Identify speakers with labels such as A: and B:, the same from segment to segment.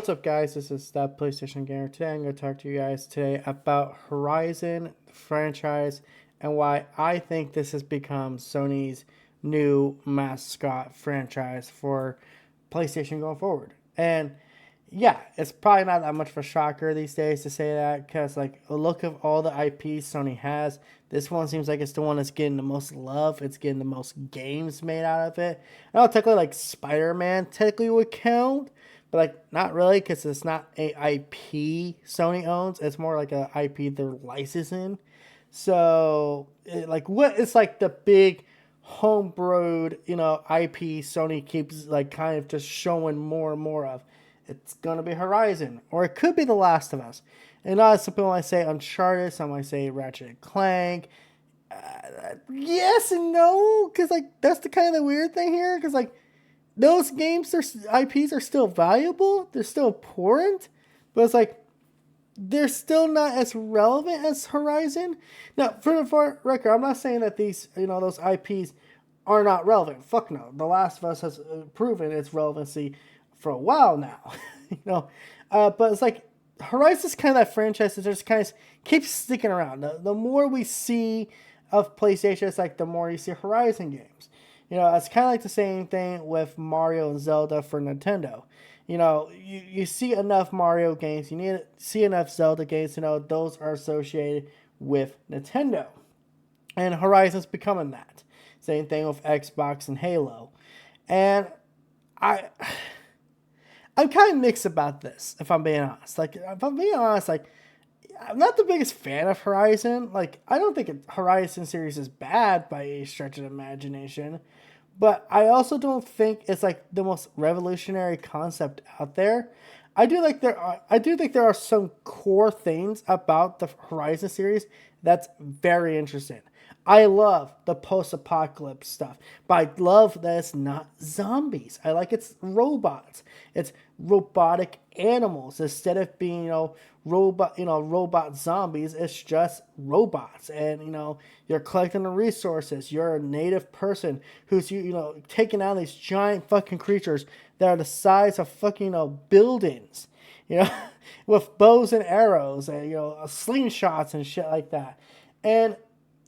A: What's up, guys? This is That PlayStation Gamer. Today I'm going to talk to you guys today about Horizon franchise and why I think this has become Sony's new mascot franchise for PlayStation going forward. And yeah, it's probably not that much of a shocker these days to say that because, like, a look of all the IPs Sony has, this one seems like it's the one that's getting the most love. It's getting the most games made out of it. I know technically, like, Spider-Man technically would count, but like not really because it's not a IP Sony owns. It's more like a IP they're licensing. So, like, what it's like the big homebrewed, IP Sony keeps like kind of just showing more and more of. It's gonna be Horizon, or it could be The Last of Us. And some people might say Uncharted, some might say Ratchet and Clank. Yes and no, because like that's the kind of the weird thing here, because like those games, their IPs are still valuable, they're still important, but it's like they're still not as relevant as Horizon. Now, for the record, I'm not saying that these, those IPs are not relevant. Fuck no. The Last of Us has proven its relevancy for a while now. But it's like Horizon's kind of that franchise that just kind of keeps sticking around. The more we see of PlayStation, it's like the more you see Horizon games. It's kind of like the same thing with Mario and Zelda for Nintendo. You see enough Mario games, you need to see enough Zelda games, those are associated with Nintendo. And Horizon's becoming that. Same thing with Xbox and Halo. And I I'm kind of mixed about this, if I'm being honest. Like, if I'm being honest, like, I'm not the biggest fan of Horizon. Like, I don't think Horizon series is bad by a stretch of imagination, but I also don't think it's like the most revolutionary concept out there. I do think there are some core things about the Horizon series that's very interesting. I love the post-apocalypse stuff, but I love that it's not zombies. I like it's robots. It's robotic animals instead of being robot zombies. It's just robots, and you're collecting the resources. You're a native person who's taking out these giant fucking creatures that are the size of fucking buildings, you know, with bows and arrows and slingshots and shit like that, and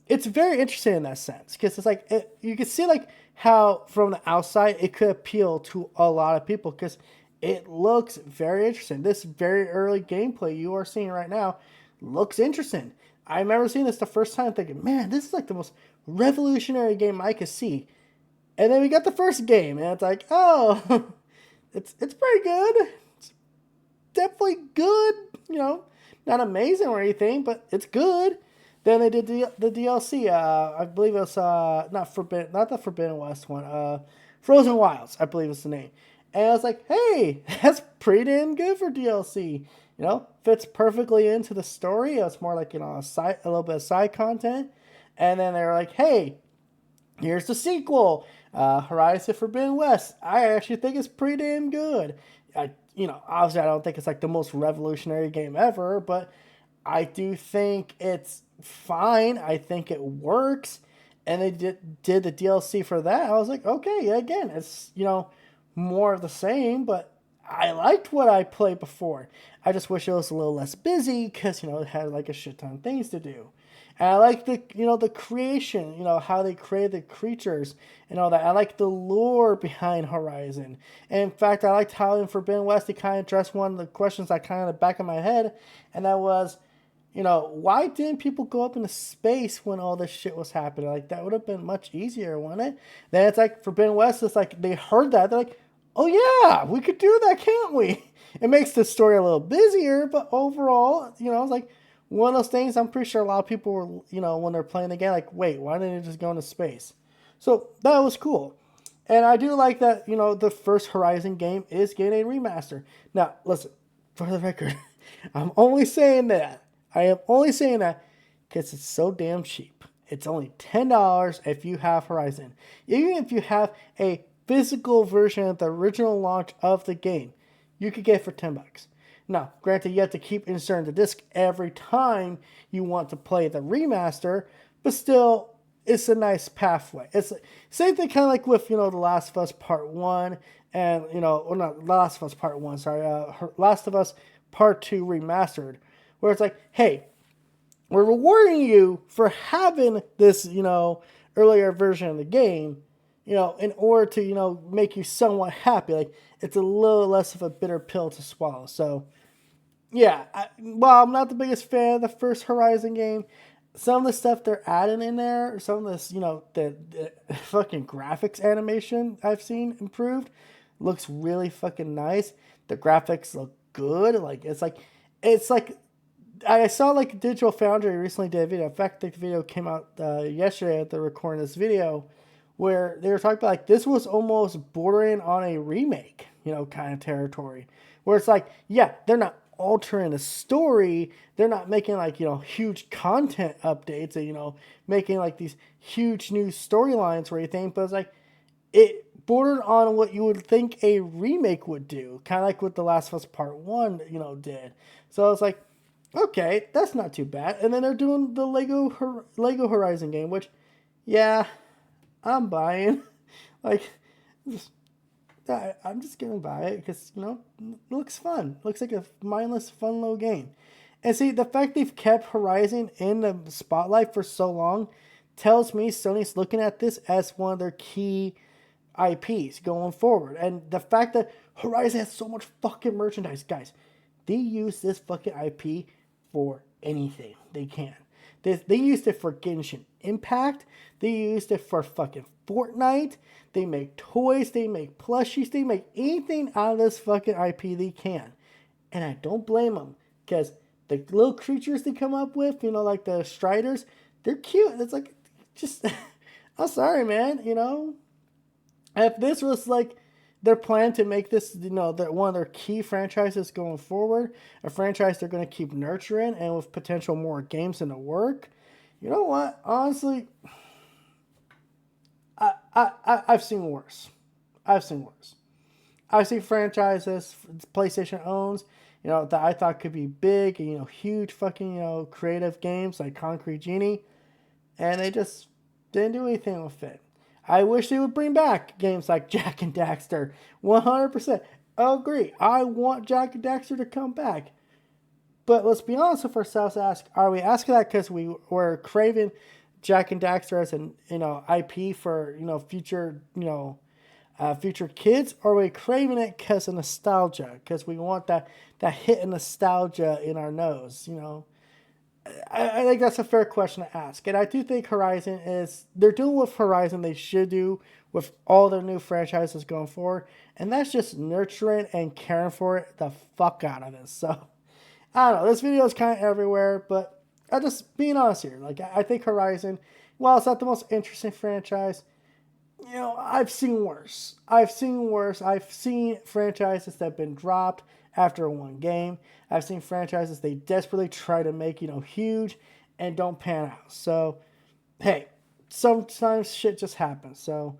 A: it's very interesting in that sense because it's like you can see like how from the outside it could appeal to a lot of people because it looks very interesting. This very early gameplay you are seeing right now looks interesting. I remember seeing this the first time thinking, man, this is like the most revolutionary game I could see. And then we got the first game and it's like, oh, it's pretty good. It's definitely good, not amazing or anything, but it's good. Then they did the DLC. I believe it was not the Forbidden West one. Frozen Wilds, I believe is the name. And I was like, hey, that's pretty damn good for DLC. Fits perfectly into the story. It's more like a little bit of side content. And then they were like, hey, here's the sequel, Horizon Forbidden West. I actually think it's pretty damn good. Obviously I don't think it's like the most revolutionary game ever, but I do think it's fine. I think it works. And they did the DLC for that. I was like, okay, again, it's, more of the same, but I liked what I played before. I just wish it was a little less busy because, it had like a shit ton of things to do. And I like the creation, how they created the creatures and all that. I like the lore behind Horizon. And in fact, I liked how in Forbidden West they kind of addressed one of the questions I kind of in the back of my head, and that was, why didn't people go up into space when all this shit was happening? Like, that would have been much easier, wouldn't it? Then it's like, Forbidden West, it's like, they heard that, they're like, oh yeah, we could do that, can't we? It makes the story a little busier, but overall, it's like, one of those things I'm pretty sure a lot of people were, when they're playing the game, like, wait, why didn't it just go into space? So, that was cool. And I do like that, the first Horizon game is getting a remaster. Now, listen, for the record, I'm only saying that. I am only saying that because it's so damn cheap. It's only $10 if you have Horizon. Even if you have a physical version of the original launch of the game, you could get it for $10. Now, granted, you have to keep inserting the disc every time you want to play the remaster, but still, it's a nice pathway. It's same thing, kind of like with The Last of Us Part One, and or not Last of Us Part One. Sorry, Last of Us Part Two remastered, where it's like, hey, we're rewarding you for having this earlier version of the game, in order to make you somewhat happy. Like it's a little less of a bitter pill to swallow. So yeah, while I'm not the biggest fan of the first Horizon game, some of the stuff they're adding in there, some of this, the fucking graphics animation I've seen improved, looks really fucking nice. The graphics look good. Like it's like I saw like Digital Foundry recently did a video. In fact, the video came out yesterday at the recording of this video, where they were talking about like this was almost bordering on a remake, kind of territory. Where it's like, yeah, they're not altering the story, they're not making like huge content updates and making like these huge new storylines or anything, but it's like it bordered on what you would think a remake would do, kind of like what The Last of Us Part 1 did. So it's like, okay, that's not too bad. And then they're doing the Lego Horizon game, which, yeah, I'm buying. Like, I'm just gonna buy it because it looks fun. It looks like a mindless, fun little game. And see, the fact they've kept Horizon in the spotlight for so long tells me Sony's looking at this as one of their key IPs going forward. And the fact that Horizon has so much fucking merchandise, guys, they use this fucking IP for anything they can. They used it for Genshin Impact. They used it for fucking Fortnite. They make toys. They make plushies. They make anything out of this fucking IP they can. And I don't blame them, because the little creatures they come up with, like the Striders, they're cute. It's like, just, I'm sorry, man, If this was like their plan to make this, one of their key franchises going forward, a franchise they're going to keep nurturing, and with potential more games in the work, you know what? Honestly, I've seen worse. I've seen worse. I've seen franchises PlayStation owns, that I thought could be big and, huge fucking, creative games like Concrete Genie, and they just didn't do anything with it. I wish they would bring back games like Jak and Daxter. 100%. I agree. I want Jak and Daxter to come back. But let's be honest with ourselves. Are we asking that because we were craving Jak and Daxter as an IP for future future kids, or are we craving it because of nostalgia? Because we want that hit of nostalgia in our nose. I think that's a fair question to ask. And I do think they're doing with Horizon they should do with all their new franchises going forward. And that's just nurturing and caring for it the fuck out of it. So, I don't know. This video is kind of everywhere, but I'm just being honest here. Like, I think Horizon, while it's not the most interesting franchise, I've seen worse. I've seen franchises that have been dropped after one game. I've seen franchises they desperately try to make, huge and don't pan out. So, hey, sometimes shit just happens. So,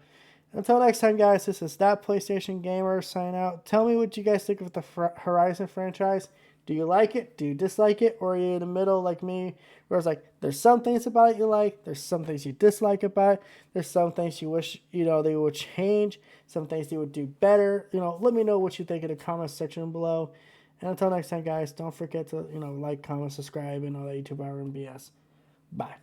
A: until next time, guys, this is That PlayStation Gamer signing out. Tell me what you guys think of the Horizon franchise. Do you like it? Do you dislike it? Or are you in the middle like me, where it's like, there's some things about it you like, there's some things you dislike about it, there's some things you wish, they would change, some things they would do better. Let me know what you think in the comments section below. And until next time, guys, don't forget to, like, comment, subscribe, and all that YouTube hour and BS. Bye.